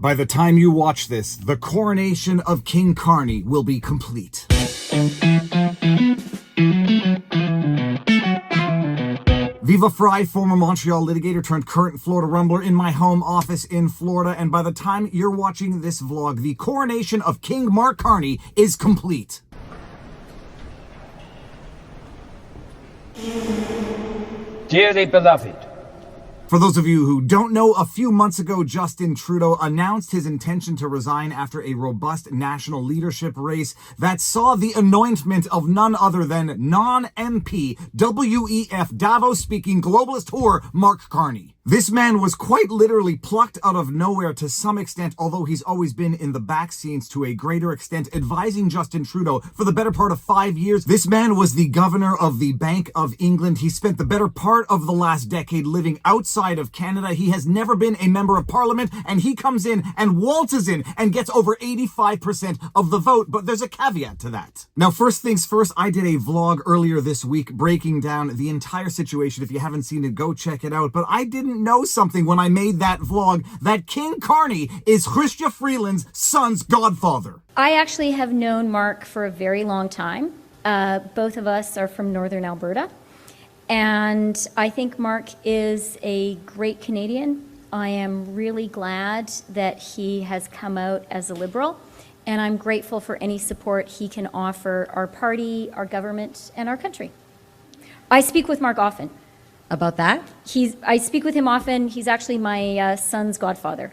By the time you watch this, the coronation of King Carney will be complete. Viva Fry, former Montreal litigator turned current Florida rumbler in my home office in Florida, and by the time you're watching this vlog, the coronation of King Mark Carney is complete. Dearly beloved, For those of you who don't know, a few months ago, Justin Trudeau announced his intention to resign after a robust national leadership race that saw the anointment of none other than non-MP, WEF, Davos-speaking globalist whore, Mark Carney. This man was quite literally plucked out of nowhere to some extent, although he's always been in the back scenes to a greater extent, advising Justin Trudeau for the better part of 5 years. This man was the governor of the Bank of England. He spent the better part of the last decade living outside of Canada. He has never been a member of parliament, and he comes in and waltzes in and gets over 85% of the vote, but there's a caveat to that. Now, first things first, I did a vlog earlier this week breaking down the entire situation. If you haven't seen it, go check it out. But I didn't know something when I made that vlog, that King Carney is Chrystia Freeland's son's godfather. I actually have known Mark for a very long time. Both of us are from Northern Alberta. And I think Mark is a great Canadian. I am really glad that he has come out as a Liberal, and I'm grateful for any support he can offer our party, our government, and our country. I speak with Mark often. About that? I speak with him often. He's actually my son's godfather.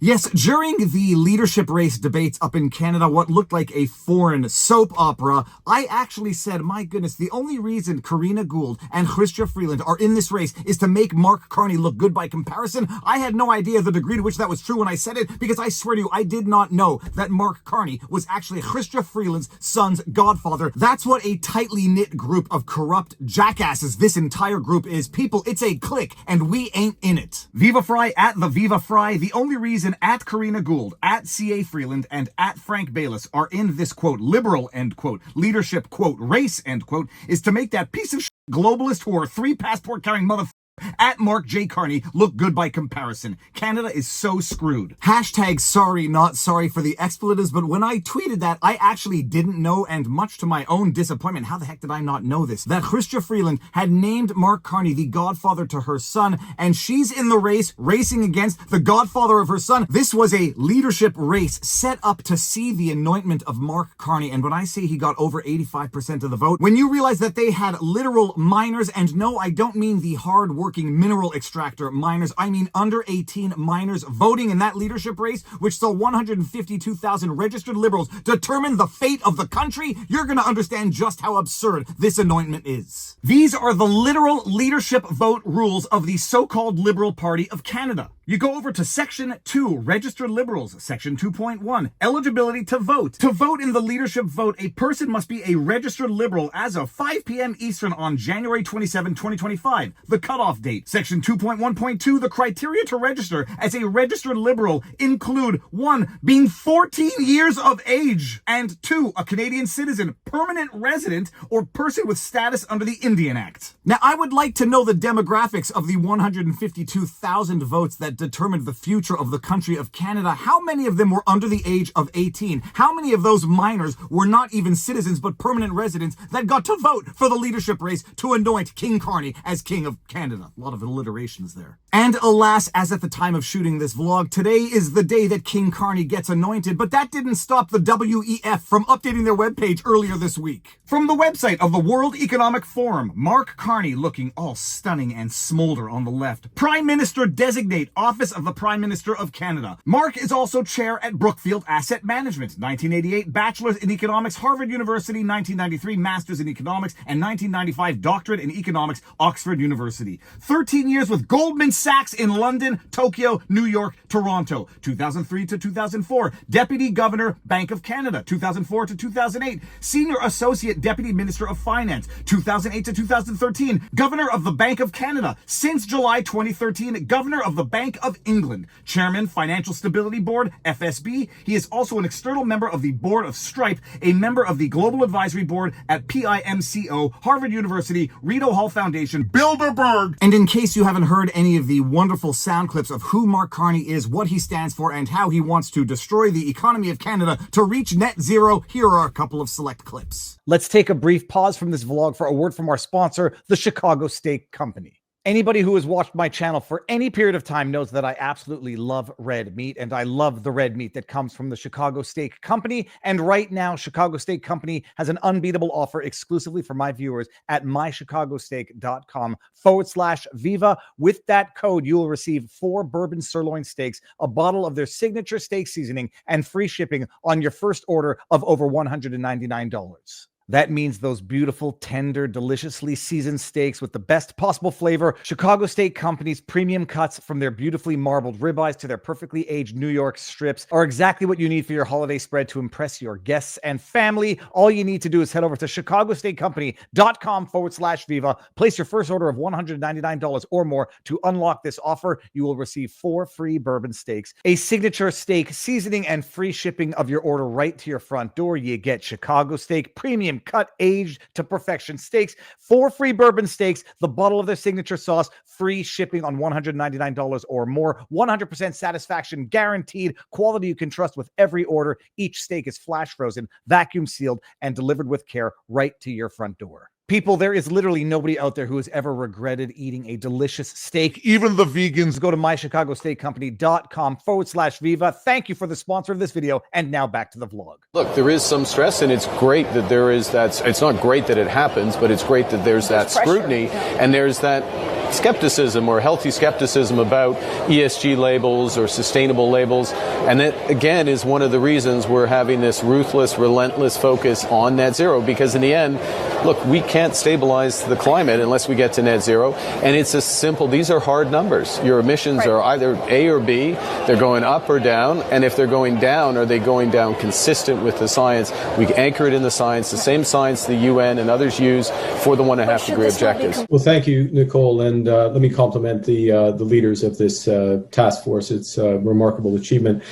Yes, during the leadership race debates up in Canada, what looked like a foreign soap opera, I actually said, my goodness, the only reason Karina Gould and Chrystia Freeland are in this race is to make Mark Carney look good by comparison. I had no idea the degree to which that was true when I said it, because I swear to you, I did not know that Mark Carney was actually Chrystia Freeland's son's godfather. That's what a tightly knit group of corrupt jackasses this entire group is. People, it's a clique, and we ain't in it. Viva Fry at the Viva Fry. The only reason at Karina Gould, at C.A. Freeland, and at Frank Bayless are in this, quote, liberal, end quote, leadership, quote, race, end quote, is to make that piece of shit globalist whore, 3 passport-carrying motherfucker at Mark J. Carney look good by comparison. Canada is so screwed. Hashtag sorry, not sorry for the expletives, but when I tweeted that, I actually didn't know, and much to my own disappointment, how the heck did I not know this, that Chrystia Freeland had named Mark Carney the godfather to her son, and she's in the race, racing against the godfather of her son. This was a leadership race set up to see the anointment of Mark Carney, and when I say he got over 85% of the vote, when you realize that they had literal minors, and no, I don't mean the hard-working mineral extractor minors, I mean under 18 minors voting in that leadership race, which saw 152,000 registered Liberals determine the fate of the country, you're going to understand just how absurd this anointment is. These are the literal leadership vote rules of the so-called Liberal Party of Canada. You go over to Section 2, Registered Liberals, Section 2.1, Eligibility to vote. To vote in the leadership vote, a person must be a registered Liberal as of 5 p.m. Eastern on January 27, 2025, the cutoff date. Section 2.1.2, the criteria to register as a registered Liberal include 1, being 14 years of age, and 2, a Canadian citizen, permanent resident, or person with status under the Indian Act. Now, I would like to know the demographics of the 152,000 votes that determined the future of the country of Canada. How many of them were under the age of 18? How many of those minors were not even citizens but permanent residents that got to vote for the leadership race to anoint King Carney as King of Canada? A lot of alliterations there. And alas, as at the time of shooting this vlog, today is the day that King Carney gets anointed, but that didn't stop the WEF from updating their webpage earlier this week. From the website of the World Economic Forum, Mark Carney looking all stunning and smolder on the left. Prime Minister Designate, Office of the Prime Minister of Canada. Mark is also chair at Brookfield Asset Management. 1988, Bachelor's in Economics, Harvard University. 1993, Master's in Economics. And 1995, Doctorate in Economics, Oxford University. 13 years with Goldman Sachs in London, Tokyo, New York, Toronto. 2003 to 2004, Deputy Governor, Bank of Canada. 2004 to 2008, Senior Associate Deputy Minister of Finance. 2008 to 2013, Governor of the Bank of Canada. Since July 2013, Governor of the Bank of England. Chairman, Financial Stability Board, FSB. He is also an external member of the Board of Stripe, a member of the Global Advisory Board at PIMCO, Harvard University, Rideau Hall Foundation, Bilderberg. And in case you haven't heard any of the wonderful sound clips of who Mark Carney is, what he stands for, and how he wants to destroy the economy of Canada to reach net zero. Here are a couple of select clips. Let's take a brief pause from this vlog for a word from our sponsor, the Chicago Steak Company. Anybody who has watched my channel for any period of time knows that I absolutely love red meat, and I love the red meat that comes from the Chicago Steak Company. And right now, Chicago Steak Company has an unbeatable offer exclusively for my viewers at mychicagosteak.com/Viva. With that code, you will receive 4 bourbon sirloin steaks, a bottle of their signature steak seasoning, and free shipping on your first order of over $199. That means those beautiful, tender, deliciously seasoned steaks with the best possible flavor. Chicago Steak Company's premium cuts, from their beautifully marbled ribeyes to their perfectly aged New York strips, are exactly what you need for your holiday spread to impress your guests and family. All you need to do is head over to chicagosteakcompany.com/Viva. Place your first order of $199 or more to unlock this offer. You will receive 4 free bourbon steaks, a signature steak seasoning, and free shipping of your order right to your front door. You get Chicago Steak premium cut, aged to perfection steaks, 4 free bourbon steaks, the bottle of their signature sauce, free shipping on $199 or more, 100% satisfaction guaranteed, quality you can trust with every order. Each steak is flash frozen, vacuum sealed, and delivered with care right to your front door. People, there is literally nobody out there who has ever regretted eating a delicious steak. Even the vegans. Go to mychicagosteakcompany.com/Viva. Thank you for the sponsor of this video. And now back to the vlog. Look, there is some stress, and it's great that there is that. It's not great that it happens, but it's great that there's that scrutiny and there's that skepticism or healthy skepticism about ESG labels or sustainable labels. And that, again, is one of the reasons we're having this ruthless, relentless focus on net zero, because in the end, look, we can't stabilize the climate unless we get to net zero. And it's a simple, these are hard numbers. Your emissions are either A or B. They're going up or down. And if they're going down, are they going down consistent with the science? We anchor it in the science, the same science the UN and others use for the 1.5 degree objectives. Well, thank you, Nicole. And let me compliment the leaders of this task force. It's a remarkable achievement.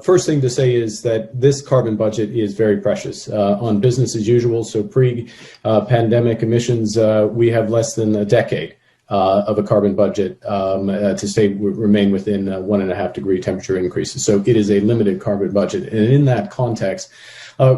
First thing to say is that this carbon budget is very precious. On business as usual, so pre-pandemic emissions, we have less than a decade of a carbon budget to remain within 1.5 degree temperature increases. So it is a limited carbon budget. And in that context,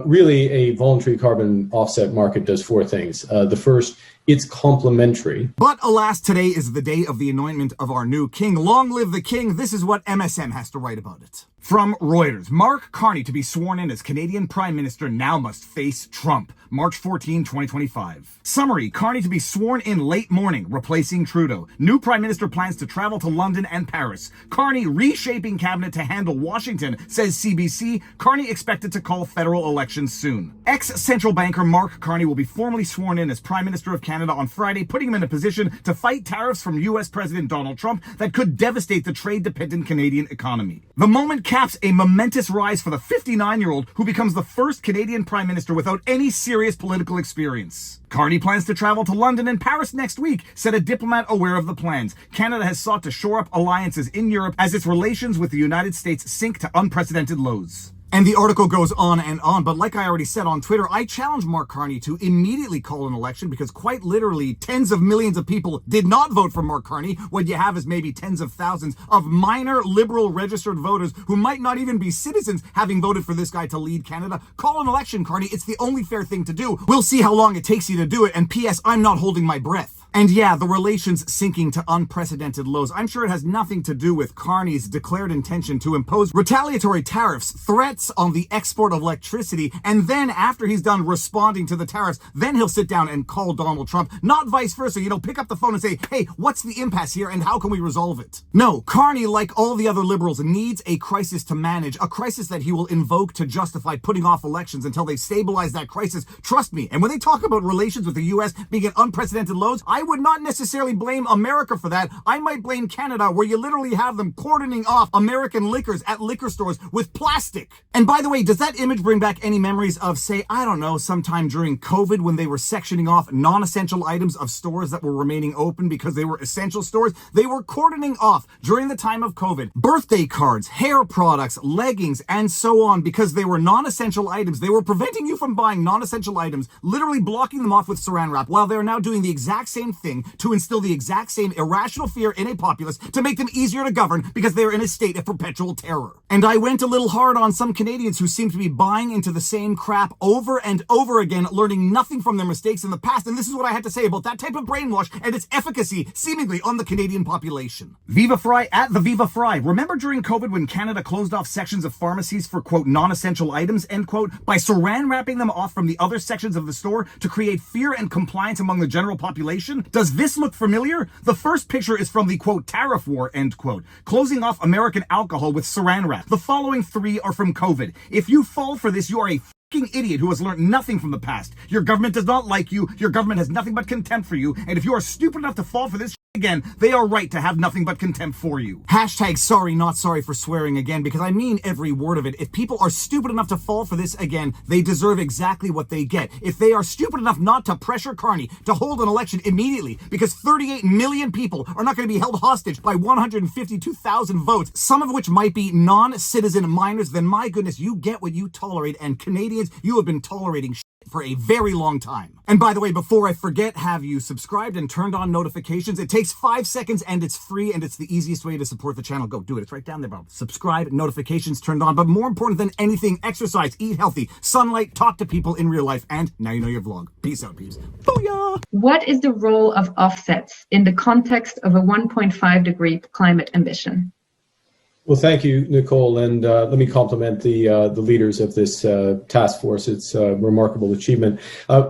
really a voluntary carbon offset market does 4 things. The first, it's complementary. But alas, today is the day of the anointment of our new king. Long live the king. This is what MSM has to write about it. From Reuters, Mark Carney to be sworn in as Canadian Prime Minister now must face Trump. March 14, 2025. Summary, Carney to be sworn in late morning, replacing Trudeau. New Prime Minister plans to travel to London and Paris. Carney reshaping cabinet to handle Washington, says CBC. Carney expected to call federal elections soon. Ex-central banker Mark Carney will be formally sworn in as Prime Minister of Canada on Friday, putting him in a position to fight tariffs from U.S. President Donald Trump that could devastate the trade-dependent Canadian economy. The moment caps a momentous rise for the 59-year-old who becomes the first Canadian Prime Minister without any serious political experience. Carney plans to travel to London and Paris next week, said a diplomat aware of the plans. Canada has sought to shore up alliances in Europe as its relations with the United States sink to unprecedented lows. And the article goes on and on, but like I already said on Twitter, I challenge Mark Carney to immediately call an election, because quite literally tens of millions of people did not vote for Mark Carney. What you have is maybe tens of thousands of minor liberal registered voters who might not even be citizens having voted for this guy to lead Canada. Call an election, Carney. It's the only fair thing to do. We'll see how long it takes you to do it. And P.S. I'm not holding my breath. And yeah, the relations sinking to unprecedented lows. I'm sure it has nothing to do with Carney's declared intention to impose retaliatory tariffs, threats on the export of electricity, and then after he's done responding to the tariffs, then he'll sit down and call Donald Trump, not vice versa. Pick up the phone and say, hey, what's the impasse here and how can we resolve it? No, Carney, like all the other liberals, needs a crisis to manage, a crisis that he will invoke to justify putting off elections until they stabilize that crisis. Trust me. And when they talk about relations with the U.S. being at unprecedented lows, I would not necessarily blame America for that. I might blame Canada, where you literally have them cordoning off American liquors at liquor stores with plastic. And by the way, does that image bring back any memories of, say, I don't know, sometime during COVID when they were sectioning off non-essential items of stores that were remaining open because they were essential stores? They were cordoning off during the time of COVID birthday cards, hair products, leggings, and so on, because they were non-essential items. They were preventing you from buying non-essential items, literally blocking them off with saran wrap, while they're now doing the exact same same thing to instill the exact same irrational fear in a populace to make them easier to govern because they're in a state of perpetual terror. And I went a little hard on some Canadians who seem to be buying into the same crap over and over again, learning nothing from their mistakes in the past. And this is what I had to say about that type of brainwash and its efficacy seemingly on the Canadian population. Viva Fry at the Viva Fry. Remember during COVID when Canada closed off sections of pharmacies for, quote, non-essential items, end quote, by saran wrapping them off from the other sections of the store to create fear and compliance among the general population? Does this look familiar? The first picture is from the, quote, tariff war, end quote, closing off American alcohol with saran wrap. The following three are from COVID. If you fall for this, you are a fucking idiot who has learned nothing from the past. Your government does not like you. Your government has nothing but contempt for you. And if you are stupid enough to fall for this again, they are right to have nothing but contempt for you. Hashtag sorry, not sorry for swearing again, because I mean every word of it. If people are stupid enough to fall for this again, they deserve exactly what they get. If they are stupid enough not to pressure Carney to hold an election immediately, because 38 million people are not going to be held hostage by 152,000 votes, some of which might be non-citizen minors, then my goodness, you get what you tolerate. And Canadians, you have been tolerating for a very long time. And by the way, before I forget, have you subscribed and turned on notifications? It takes 5 seconds and it's free and it's the easiest way to support the channel. Go do it. It's right down there, bro. Subscribe, notifications turned on. But more important than anything, exercise, eat healthy, sunlight, talk to people in real life, and now you know your vlog. Peace out, peeps. Booyah! What is the role of offsets in the context of a 1.5 degree climate ambition? Well, thank you, Nicole, and let me compliment the leaders of this task force. It's a remarkable achievement.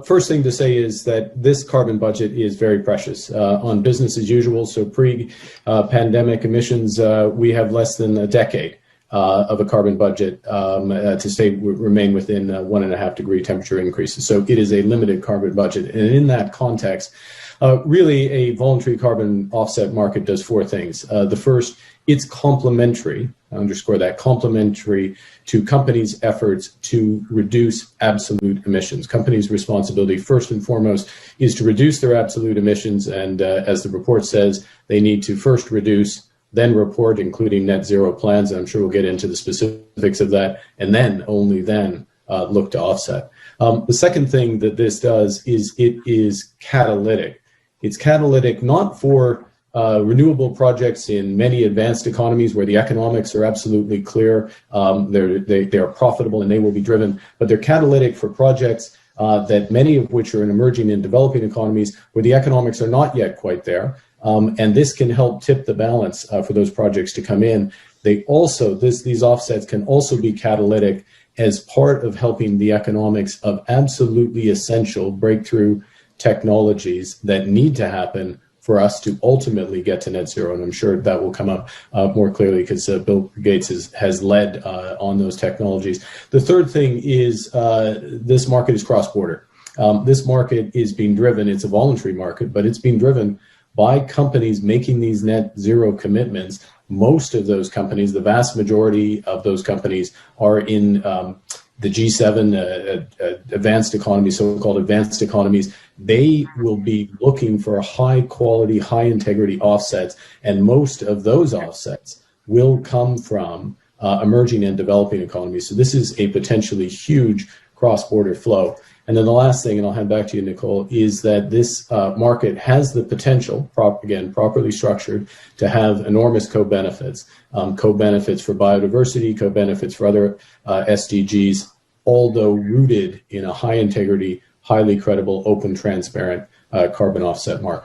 First thing to say is that this carbon budget is very precious. On business as usual, so pre-pandemic emissions, we have less than a decade of a carbon budget to remain within 1.5 degree temperature increases. So it is a limited carbon budget, and in that context, really a voluntary carbon offset market does four things. The first, it's complementary, I underscore that, complementary to companies' efforts to reduce absolute emissions. Companies' responsibility, first and foremost, is to reduce their absolute emissions. And as the report says, they need to first reduce, then report, including net zero plans. And I'm sure we'll get into the specifics of that. And then, only then, look to offset. The second thing that this does is it is catalytic. It's catalytic not for renewable projects in many advanced economies where the economics are absolutely clear, they are profitable and they will be driven, but they're catalytic for projects that many of which are in emerging and developing economies where the economics are not yet quite there. And this can help tip the balance for those projects to come in. They also, these offsets can also be catalytic as part of helping the economics of absolutely essential breakthrough technologies that need to happen for us to ultimately get to net zero. And I'm sure that will come up more clearly because Bill Gates has led on those technologies. The third thing is this market is cross-border. This market is being driven, it's a voluntary market, but it's being driven by companies making these net zero commitments. Most of those companies, the vast majority of those companies are in the G7 advanced economies, so-called advanced economies. They will be looking for high quality, high integrity offsets. And most of those offsets will come from emerging and developing economies. So this is a potentially huge cross-border flow. And then the last thing, and I'll hand back to you, Nicole, is that this market has the potential, again, properly structured, to have enormous co-benefits. Co-benefits for biodiversity, co-benefits for other SDGs, although rooted in a high integrity, highly credible, open, transparent carbon offset market.